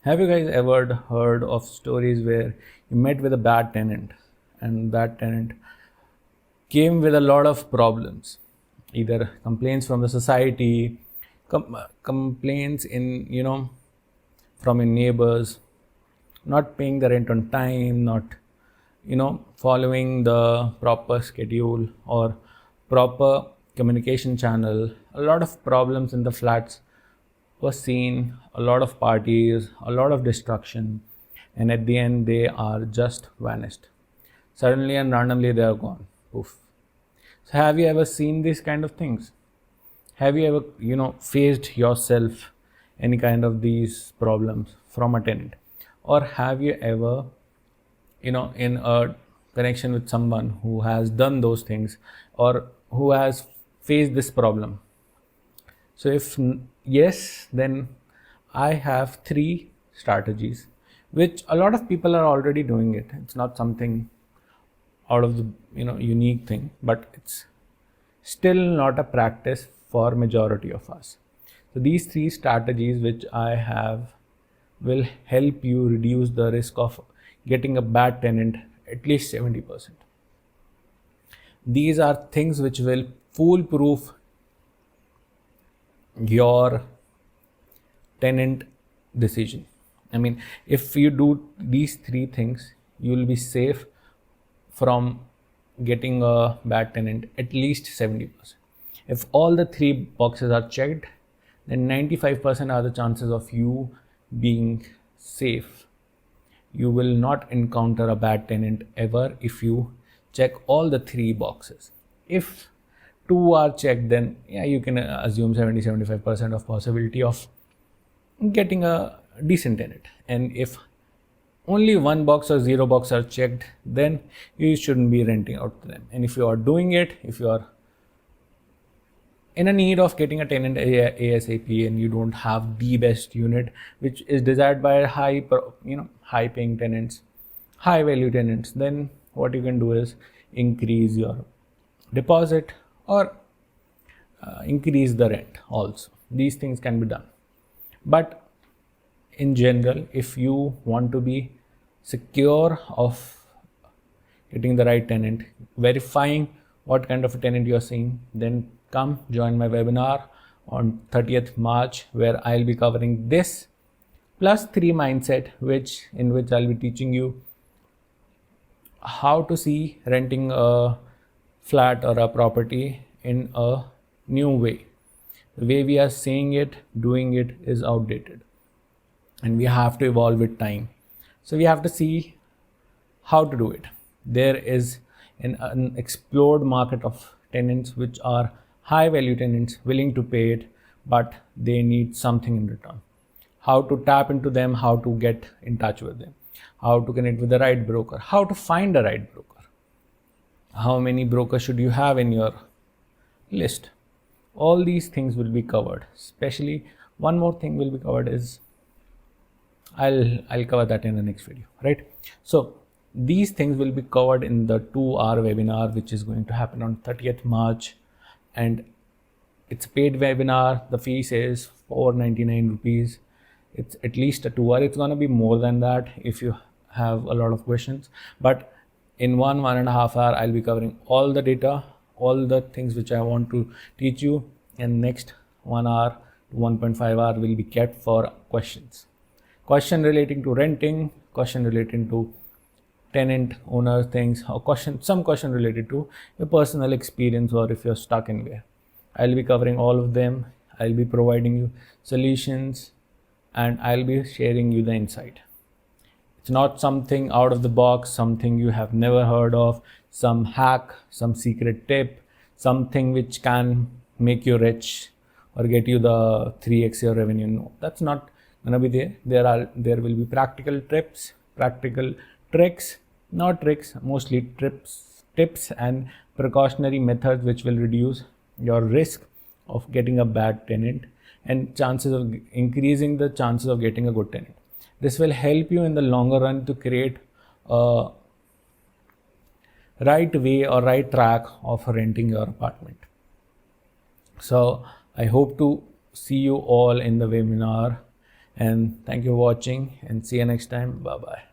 Have you guys ever heard of stories where you met with a bad tenant and that tenant came with a lot of problems, either complaints from the society, complaints in from your neighbors, not paying the rent on time, not following the proper schedule or proper communication channel. A lot of problems in the flats was seen, a lot of parties, a lot of destruction, and at the end they are just vanished. Suddenly and randomly they are gone. Poof. So have you ever seen these kind of things? Have you ever, faced yourself any kind of these problems from a tenant? Or have you ever, in a connection with someone who has done those things or who has faced this problem? So if yes, then I have three strategies, which a lot of people are already doing it. It's not something out of the unique thing, but it's still not a practice for majority of us. So these three strategies which I have will help you reduce the risk of getting a bad tenant at least 70%. These are things which will foolproof your tenant decision. I mean, if you do these three things, you will be safe from getting a bad tenant at least 70%. If all the three boxes are checked, then 95% are the chances of you being safe. You will not encounter a bad tenant ever if you check all the three boxes. If two are checked, then yeah, you can assume 70-75% of possibility of getting a decent tenant. And if only one box or zero box are checked, then you shouldn't be renting out to them. And if you are doing it, if you are in a need of getting a tenant ASAP and you don't have the best unit which is desired by high paying tenants, high value tenants, then what you can do is increase your deposit or increase the rent also. These things can be done. But in general, if you want to be secure of getting the right tenant, verifying what kind of a tenant you are seeing, then come join my webinar on 30th March, where I'll be covering this plus 3 mindset, in which I'll be teaching you how to see renting a flat or a property in a new way. The way we are saying it, doing it is outdated, and we have to evolve with time. So we have to see how to do it. There is an unexplored market of tenants which are high value tenants willing to pay it, but they need something in return. How to tap into them, how to get in touch with them, how to connect with the right broker, how to find the right broker, how many brokers should you have in your list. All these things will be covered. Especially one more thing will be covered is I'll cover that in the next video, right? So these things will be covered in the 2-hour webinar, which is going to happen on 30th March, and it's a paid webinar. The fees is 499 rupees. It's at least a 2-hour. It's going to be more than that if you have a lot of questions, but in 1.5 hour I'll be covering all the data, all the things which I want to teach you, and next 1 hour to 1.5 hour will be kept for questions relating to renting, question relating to tenant owner things, or some question related to your personal experience, or if you're stuck anywhere. I'll be covering all of them. I'll be providing you solutions, and I'll be sharing you the insight. It's not something out of the box, something you have never heard of, some hack, some secret tip, something which can make you rich or get you the 3x your revenue. No, that's not gonna be there. There will be practical tips, practical tricks, not tricks, mostly tips and precautionary methods which will reduce your risk of getting a bad tenant and increasing the chances of getting a good tenant. This will help you in the longer run to create a right way or right track of renting your apartment. So I hope to see you all in the webinar, And thank you for watching, and see you next time. Bye bye.